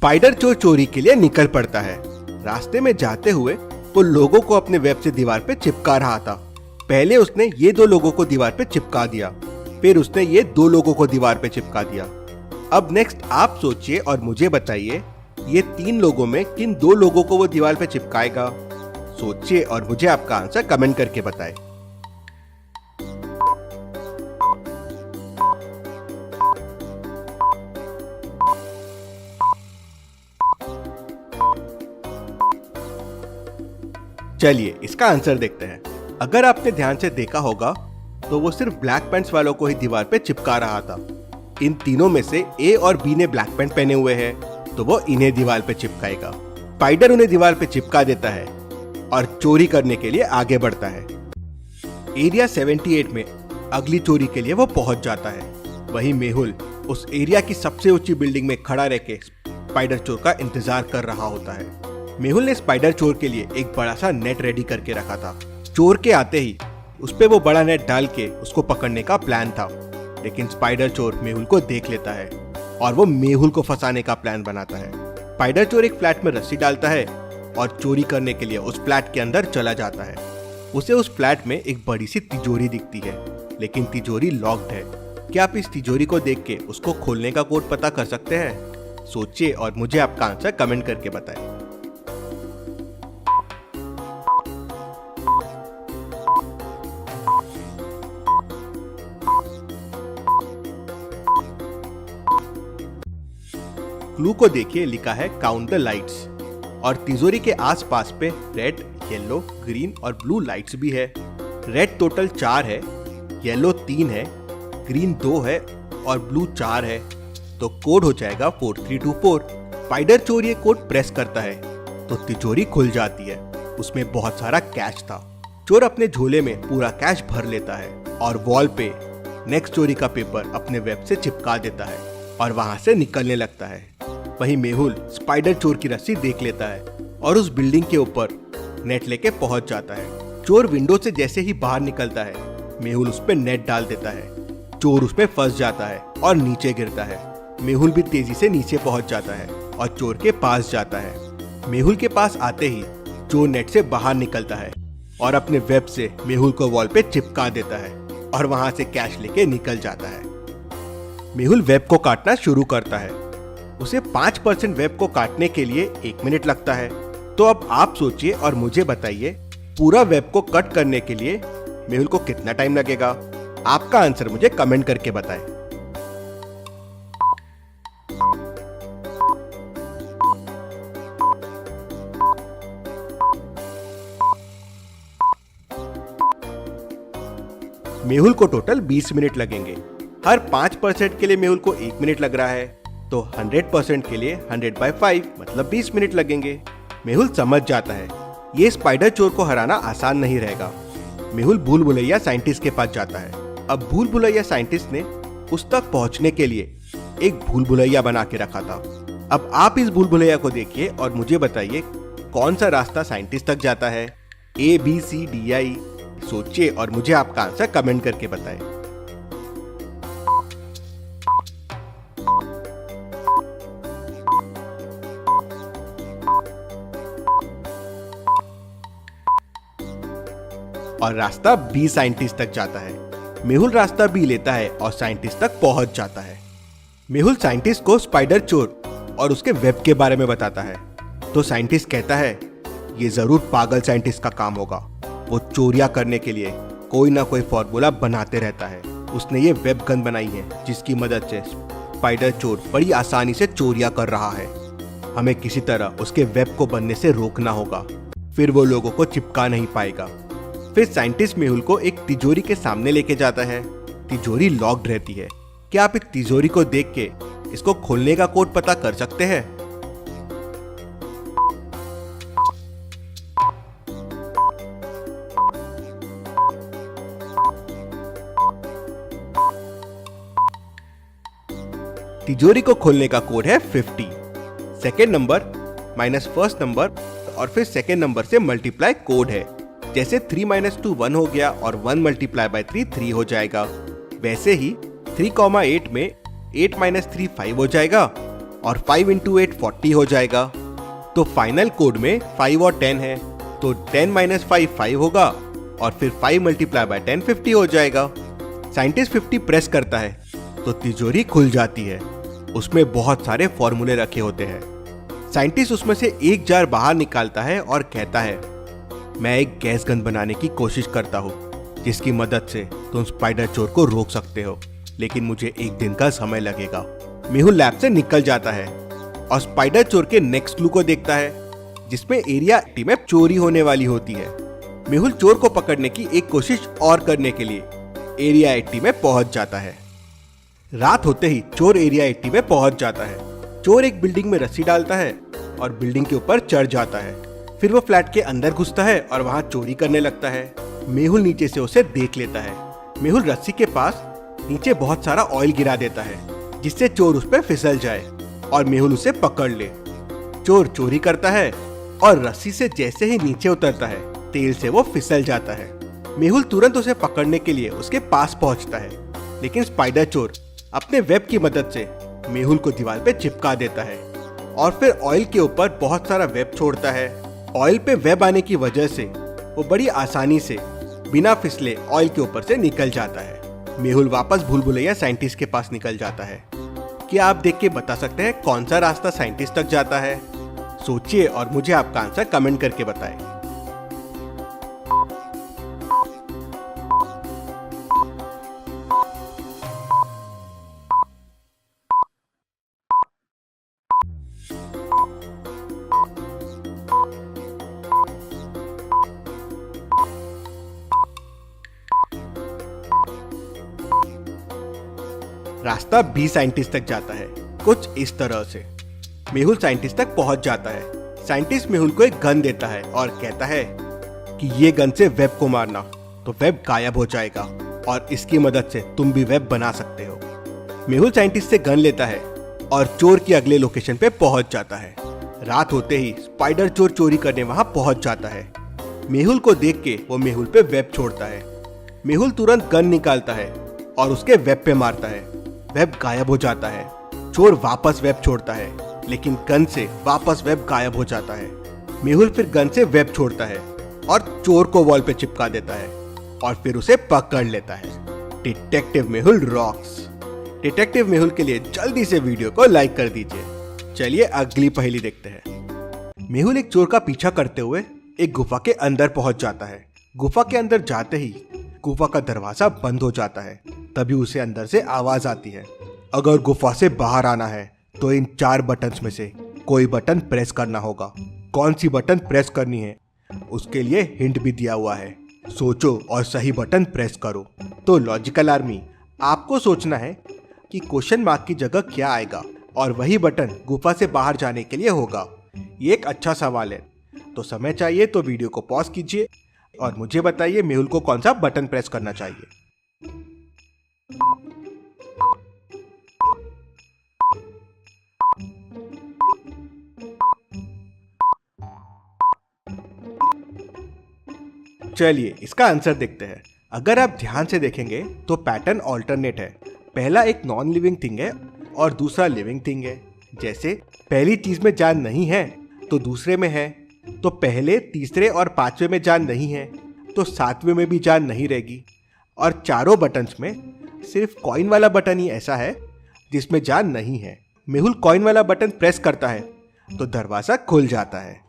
Spider चोर चोरी के लिए निकल पड़ता है। रास्ते में जाते हुए वो लोगों को अपने वेब से दीवार पे चिपका रहा था। पहले उसने ये 2 लोगों को दीवार पे चिपका दिया, फिर उसने ये 2 लोगों को दीवार पे चिपका दिया। अब नेक्स्ट आप सोचिए और मुझे बताइए, ये 3 लोगों में किन 2 लोगों को वो दीवार पे चिपकाएगा? सोचिए और मुझे आपका आंसर कमेंट करके बताएं। चलिए इसका आंसर देखते हैं। अगर आपने ध्यान से देखा होगा तो वो सिर्फ ब्लैक पैंट्स वालों को ही दीवार पे चिपका रहा था। इन तीनों में से ए और बी ने ब्लैक पैंट पहने हुए हैं, तो वो इन्हें दीवार पे चिपकाएगा। स्पाइडर उन्हें दीवार पे चिपका देता है और चोरी करने के लिए आगे बढ़ता है। एरिया 78 में अगली चोरी के लिए वो पहुंच जाता है। वहीं मेहुल उस एरिया की सबसे ऊंची बिल्डिंग में खड़ा रह के स्पाइडर चोर का इंतजार कर रहा होता है। मेहुल ने स्पाइडर चोर के लिए एक बड़ा सा नेट रेडी करके रखा था। चोर के आते ही उस पे वो बड़ा नेट डाल के उसको पकड़ने का प्लान था, लेकिन स्पाइडर चोर मेहुल को देख लेता है और वो मेहुल को फंसाने का प्लान बनाता है। स्पाइडर चोर एक फ्लैट में रस्सी डालता है और चोरी करने के लिए उस फ्लैट के अंदर चला जाता है। उसे उस फ्लैट में एक बड़ी सी तिजोरी दिखती है, लेकिन तिजोरी लॉक्ड है। क्या आप इस तिजोरी को देख के उसको खोलने का कोड पता कर सकते हैं? सोचिए और मुझे आपका आंसर कमेंट करके बताएं। क्लू को देखिए, लिखा है काउंट द लाइट्स और तिजोरी के आसपास पे रेड, येलो, ग्रीन और ब्लू लाइट्स भी है। रेड टोटल 4 है, येलो 3 है, ग्रीन 2 है और ब्लू 4 है, तो कोड हो जाएगा 4324। स्पाइडर चोर ये कोड प्रेस करता है तो तिजोरी खुल जाती है। उसमें बहुत सारा कैश था। चोर अपने झोले में पूरा कैश भर लेता है और वॉल पे नेक्स्ट चोरी का पेपर अपने वेब से चिपका देता है और वहां से निकलने लगता है। वहीं मेहुल स्पाइडर चोर की रस्सी देख लेता है और उस बिल्डिंग के ऊपर नेट लेके पहुंच जाता है। चोर विंडो से जैसे ही बाहर निकलता है, मेहुल उस पे नेट डाल देता है। चोर उस पे फंस जाता है और नीचे गिरता है। मेहुल भी तेजी से नीचे पहुंच जाता है और चोर के पास जाता है। मेहुल के पास आते ही चोर नेट से बाहर निकलता है और अपने वेब से मेहुल को वॉल पे चिपका देता है और वहां से कैश लेके निकल जाता है। मेहुल वेब को काटना शुरू करता है। उसे 5% वेब को काटने के लिए 1 मिनट लगता है। तो अब आप सोचिए और मुझे बताइए, पूरा वेब को कट करने के लिए मेहुल को कितना टाइम लगेगा? आपका आंसर मुझे कमेंट करके बताएं। मेहुल को टोटल 20 मिनट लगेंगे। हर 5% के लिए मेहुल को 1 मिनट लग रहा है, तो 100% के लिए 100/5 मतलब 20 मिनट लगेंगे। मेहुल समझ जाता है ये स्पाइडर चोर को हराना आसान नहीं रहेगा। मेहुल भूल भुलैया साइंटिस्ट के पास जाता है। अब भूल भुलैया साइंटिस्ट ने उस तक पहुंचने के लिए एक भूल भुलैया बना के रखा था। अब आप इस भूल भुलैया को देखिए और मुझे बताइए कौन सा रास्ता साइंटिस्ट तक जाता है? A, B, C, D, I। सोचिए और मुझे आपका आंसर कमेंट करके बताएं। और रास्ता बी साइंटिस्ट तक जाता है। मेहुल रास्ता बी लेता है और साइंटिस्ट तक पहुंच जाता है। मेहुल साइंटिस्ट को स्पाइडर चोर और उसके वेब के बारे में बताता है, तो साइंटिस्ट कहता है ये जरूर पागल साइंटिस्ट का काम होगा। वो चोरियां करने के लिए कोई ना कोई फॉर्मूला बनाते रहता है। उसने ये वेब गन बनाई है जिसकी मदद से स्पाइडर चोर बड़ी आसानी से चोरियां कर रहा है। हमें किसी तरह उसके वेब को बनने से रोकना होगा, फिर वो लोगों को चिपका नहीं पाएगा। फिर साइंटिस्ट मेहुल को एक तिजोरी के सामने लेके जाता है। तिजोरी लॉक्ड रहती है। क्या आप इस तिजोरी को देख के इसको खोलने का कोड पता कर सकते हैं? तिजोरी को खोलने का कोड है 50। Second number minus first number और फिर सेकेंड नंबर से मल्टीप्लाई कोड है। जैसे 3 - 2 1 हो गया और 1 × 3 3 हो जाएगा, वैसे ही 3, 8 में 8 - 3 5 हो जाएगा और 5 इंटू 8 40 हो जाएगा। तो फाइनल कोड में 5 और 10 है, तो 10 माइनस 5 5 होगा और फिर 5 मल्टीप्लाई बाय 10 50 हो जाएगा। साइंटिस्ट 50 प्रेस करता है तो तिजोरी खुल जाती है। उसमें बहुत सारे फॉर्मूले रखे होते हैं। साइंटिस्ट उसमें से एक जार बाहर निकालता है और कहता है, मैं एक गैस गन बनाने की कोशिश करता हूँ जिसकी मदद से तुम स्पाइडर चोर को रोक सकते हो, लेकिन मुझे एक दिन का समय लगेगा। मेहुल लैब से निकल जाता है और स्पाइडर चोर के नेक्स्ट क्लू को देखता है जिसमें एरिया 80 में चोरी होने वाली होती है। मेहुल चोर को पकड़ने की एक कोशिश और करने के लिए एरिया 80 में पहुंच जाता है। रात होते ही चोर एरिया 80 में पहुंच जाता है। चोर एक बिल्डिंग में रस्सी डालता है और बिल्डिंग के ऊपर चढ़ जाता है। फिर वो फ्लैट के अंदर घुसता है और वहां चोरी करने लगता है। मेहुल नीचे से उसे देख लेता है। मेहुल रस्सी के पास नीचे बहुत सारा ऑयल गिरा देता है जिससे चोर उस पर फिसल जाए और मेहुल उसे पकड़ ले। चोर चोरी करता है और रस्सी से जैसे ही नीचे उतरता है तेल से वो फिसल जाता है। मेहुल तुरंत उसे पकड़ने के लिए उसके पास पहुंचता है, लेकिन स्पाइडर चोर अपने वेब की मदद से मेहुल को दीवार पे चिपका देता है और फिर ऑयल के ऊपर बहुत सारा वेब छोड़ता है। ऑयल पे वेब आने की वजह से वो बड़ी आसानी से बिना फिसले ऑयल के ऊपर से निकल जाता है। मेहुल वापस भूल भुलैया साइंटिस्ट के पास निकल जाता है। क्या आप देख के बता सकते हैं कौन सा रास्ता साइंटिस्ट तक जाता है? सोचिए और मुझे आपका आंसर कमेंट करके बताएं। रास्ता बी साइंटिस्ट तक जाता है, कुछ इस तरह से। मेहुल साइंटिस्ट तक पहुंच जाता है। साइंटिस्ट मेहुल को एक गन देता है और कहता है कि ये गन से वेब को मारना तो वेब गायब हो जाएगा और इसकी मदद से तुम भी वेब बना सकते हो। मेहुल साइंटिस्ट से गन लेता है और चोर की अगले लोकेशन पे पहुंच जाता है। रात होते ही स्पाइडर चोर चोरी करने वहां पहुंच जाता है। मेहुल को देख के वो मेहुल पे वेब छोड़ता है। मेहुल तुरंत गन निकालता है और उसके वेब पे मारता है। वेब गायब हो जाता है। चोर वापस वेब छोड़ता है, लेकिन गन से वापस वेब गायब हो जाता है। मेहुल फिर गन से वेब छोड़ता है और चोर को वॉल पे चिपका देता है और फिर उसे पकड़ लेता है। Detective Mehul rocks. Detective Mehul के लिए जल्दी से वीडियो को लाइक कर दीजिए। चलिए अगली पहेली देखते हैं। मेहुल एक चोर का पीछा करते हुए एक गुफा के अंदर पहुंच जाता है। गुफा के अंदर जाते ही गुफा का दरवाजा बंद हो जाता है। तभी उसे अंदर से आवाज आती है, अगर गुफा से बाहर आना है तो इन 4 बटन्स में से कोई बटन प्रेस करना होगा। कौन सी बटन प्रेस करनी है उसके लिए हिंट भी दिया हुआ है। सोचो और सही बटन प्रेस करो। तो लॉजिकल आर्मी, आपको सोचना है कि क्वेश्चन मार्क की जगह क्या आएगा और वही बटन गुफा से बाहर जाने के लिए होगा। ये एक अच्छा सवाल है। तो समय चाहिए तो वीडियो को पॉज कीजिए और मुझे बताइए मेहुल को कौन सा बटन प्रेस करना चाहिए। चलिए इसका आंसर देखते हैं। अगर आप ध्यान से देखेंगे तो पैटर्न ऑल्टरनेट है। पहला एक नॉन लिविंग थिंग है और दूसरा लिविंग थिंग है। जैसे पहली चीज में जान नहीं है तो दूसरे में है, तो पहले, तीसरे और पांचवे में जान नहीं है तो सातवें में भी जान नहीं रहेगी। और चारों बटन्स में सिर्फ कॉइन वाला बटन ही ऐसा है जिसमें जान नहीं है। मेहुल कॉइन वाला बटन प्रेस करता है तो दरवाजा खुल जाता है।